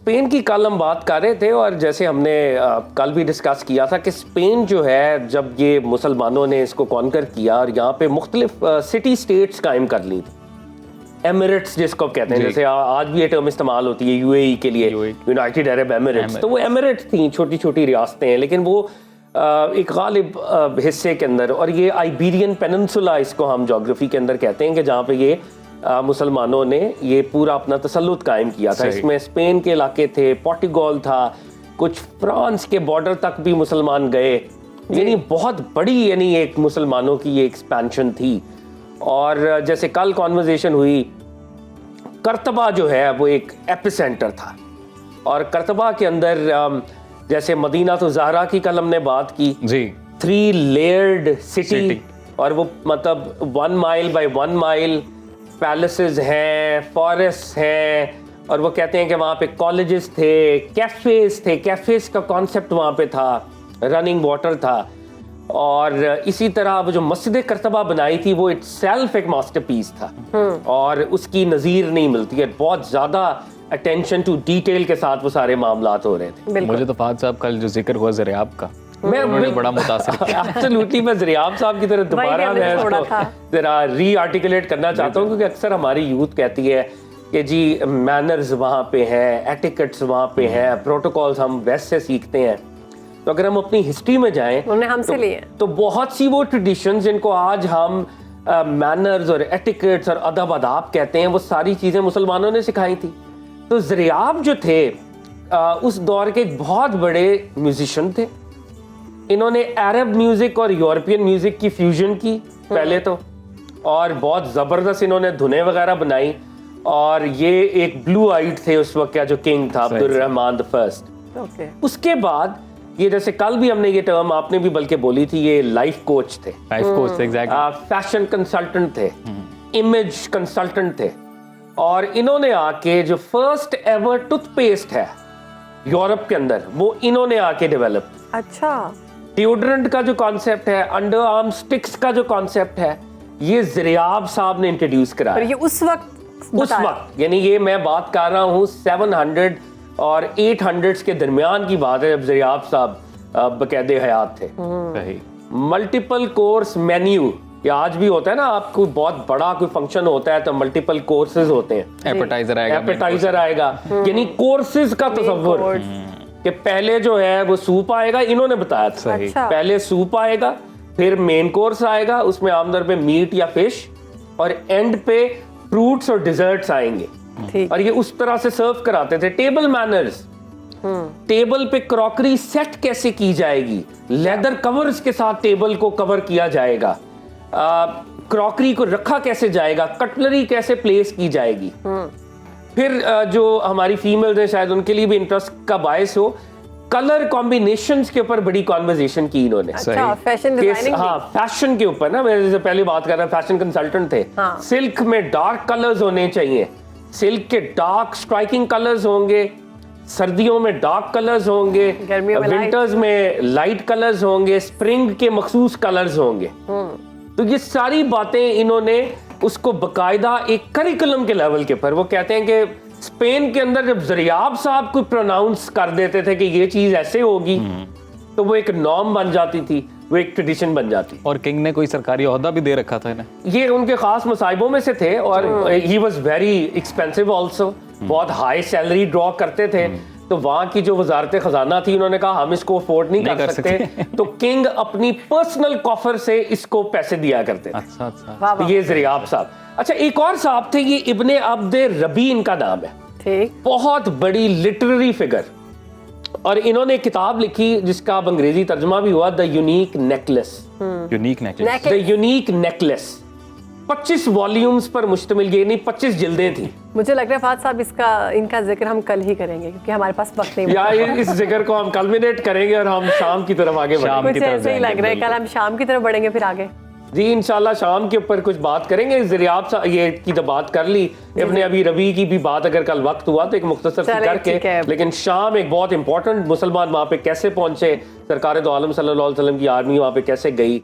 Spain की कल हम बात कर रहे थे और जैसे हमने कल भी डिस्कस किया था कि स्पेन जो है जब ये मुसलमानों ने इसको कॉन्कर किया और यहाँ पे मुख्तलिफ सिटी स्टेट्स कायम कर ली थी, एमिरेट्स जिसको कहते हैं, जैसे आज भी ये टर्म इस्तेमाल होती है यूएई के लिए, यूनाइटेड अरब एमिरेट्स, तो वो एमिरेट्स थी, छोटी छोटी रियासतें हैं, लेकिन वो एक गालिब हिस्से के अंदर, और ये आइबेरियन पेनिनसुला इसको हम ज्योग्राफी के अंदर कहते हैं कि जहाँ पे ये मुसलमानों ने ये पूरा अपना तसल्लुत कायम किया था। इसमें स्पेन के इलाके थे, पोर्टुगल था, कुछ फ्रांस के बॉर्डर तक भी मुसलमान गए, यानी बहुत बड़ी यानी एक मुसलमानों की ये एक्सपेंशन थी। और जैसे कल कॉन्वर्सेशन हुई, कर्तबा जो है वो एक एपिसेंटर था, और कर्तबा के अंदर जैसे मदीना तो ज़हरा की कल हमने बात की जी, 3 लेयर्ड सिटी, और वो मतलब 1 माइल बाय 1 माइल पैलेसेस हैं, फॉरेस्ट हैं, और वो कहते हैं कि वहाँ पे कॉलेजेस थे, कैफेज का कॉन्सेप्ट वहाँ पे था, रनिंग वाटर था। और इसी तरह वो जो मस्जिद कर्तबा बनाई थी वो इटसेल्फ एक मास्टरपीस था, और उसकी नज़ीर नहीं मिलती है। बहुत ज़्यादा अटेंशन टू डिटेल के साथ वो सारे मामलात हो रहे थे। मुझे तो फाद साहब कल जो जिक्र हुआ ज़रियाब का, मैं बड़ा मुतासिर किया। एब्सोल्युटली, मैं ज़रियाब साहब की तरह दोबारा मैं इसको जरा री आर्टिकुलेट करना चाहता हूँ, क्योंकि अक्सर हमारी यूथ कहती है कि जी मैनर्स वहाँ पे हैं, एटिकेट्स वहाँ पे हैं, प्रोटोकॉल्स हम वेस्ट से सीखते हैं। तो अगर हम अपनी हिस्ट्री में जाएं उन्होंने हमसे लिए तो बहुत सी वो ट्रेडिशंस जिनको आज हम मैनर्स और एटिकेट्स और अदब अदाब कहते हैं, वो सारी चीज़ें मुसलमानों ने सिखाई थी। तो ज़रियाब जो थे उस दौर के एक बहुत बड़े म्यूजिशियन थे। इन्होंने अरब म्यूजिक और यूरोपियन म्यूजिक की फ्यूजन की पहले तो, और बहुत ज़बरदस्त इन्होंने धुनें वगैरह बनाई। और ये एक ब्लू आइड थे उस वक्त का जो किंग था, अब्दुर्रहमान द फर्स्ट। उसके बाद ये जैसे कल भी हमने ये टर्म आपने भी बल्कि बोली थी, ये लाइफ कोच थे, फैशन कंसल्टेंट थे, इमेज कंसल्टेंट थे, और इन्होंने आके जो फर्स्ट एवर टूथपेस्ट है यूरोप के अंदर वो इन्होंने आके डेवलप। अच्छा, डिओड्रेंट का जो कॉन्सेप्ट है, अंडर आर्म स्टिक्स का जो कॉन्सेप्ट है, ये ज़रियाब साहब ने इंट्रोड्यूस कराया। ये उस वक्त यानी ये मैं बात कर रहा हूँ 700 और 800 के दरमियान की बात है, जब ज़रियाब साहब बकायदे हयात थे। मल्टीपल कोर्स मेन्यू, ये आज भी होता है ना, आपको बहुत बड़ा कोई फंक्शन होता है तो मल्टीपल कोर्सेज होते हैं, एपेटाइजर आएगा, यानी कोर्सेज का तसव्वुर कि पहले जो है वो सूप आएगा, इन्होंने बताया था। अच्छा। पहले सूप आएगा, फिर मेन कोर्स आएगा, उसमें आमतौर पे मीट या फिश, और एंड पे फ्रूट्स और डिजर्ट्स आएंगे, और ये उस तरह से सर्व कराते थे। टेबल मैनर्स, टेबल पे क्रॉकरी सेट कैसे की जाएगी, लेदर कवर्स के साथ टेबल को कवर किया जाएगा, क्रॉकरी को रखा कैसे जाएगा, कटलरी कैसे प्लेस की जाएगी। फिर जो हमारी फीमेल्स हैं शायद उनके लिए भी इंटरेस्ट का बायस हो, कलर कॉम्बिनेशंस के ऊपर बड़ी कॉन्वर्सेशन की इन्होंने। अच्छा, फैशन डिजाइनिंग, हाँ फैशन के ऊपर ना, मैं जैसे पहले बात कर रहा, फैशन कंसल्टेंट थे। सिल्क में डार्क कलर्स होने चाहिए, सिल्क के डार्क स्ट्राइकिंग कलर्स होंगे, सर्दियों में डार्क कलर्स होंगे, विंटर्स में लाइट कलर्स होंगे, स्प्रिंग के मखसूस कलर्स होंगे। तो ये सारी बातें इन्होंने उसको बकायदा एक करिकुलम के लेवल के ऊपर, वो कहते हैं कि स्पेन के अंदर जब ज़रियाब साहब को प्रोनाउंस कर देते थे कि ये चीज ऐसे होगी, तो वो एक नॉर्म बन जाती थी, वो एक ट्रेडिशन बन जाती। और किंग ने कोई सरकारी ओहदा भी दे रखा था इन्हें, ये उनके खास मसाइबों में से थे, और he was very expensive also, बहुत हाई सैलरी ड्रॉ करते थे। तो वहाँ की जो वजारत खजाना थी, उन्होंने कहा हम इसको अफोर्ड नहीं कर सकते, तो किंग अपनी पर्सनल कॉफर से इसको पैसे दिया करते थे। अच्छा। तो ये ज़रियाब साहब। अच्छा, एक और साहब थे, ये इब्ने अब्द रबी इनका नाम है, ठीक, बहुत बड़ी लिटरेरी फिगर, और इन्होंने किताब लिखी जिसका अब अंग्रेजी तर्जुमा भी हुआ, the unique necklace. The unique necklace 25 volumes पर मुश्तमिल, ये नहीं 25 जिल्दें थी। मुझे लग रहा है फाद साहब इनका जिक्र हम कल ही करेंगे, क्योंकि हमारे पास वक्त नहीं या इस जिक्र को हम कल्मिनेट करेंगे और हम शाम की तरफ आगे बढ़ेंगे। कुछ ऐसे ही लग रहा है, कल हम शाम की तरफ बढ़ेंगे फिर आगे। जी इंशाल्लाह शाम के ऊपर कुछ बात करेंगे। ज़रियाब ये की तो बात कर ली, इब्ने अबी रबी की भी बात अगर कल वक्त हुआ तो एक मुख्तसर सी करके, लेकिन शाम एक बहुत इंपॉर्टेंट, मुसलमान वहाँ पे कैसे पहुंचे, सरकार दो आलम सल्लल्लाहु अलैहि वसल्लम की आर्मी वहाँ पे कैसे गई,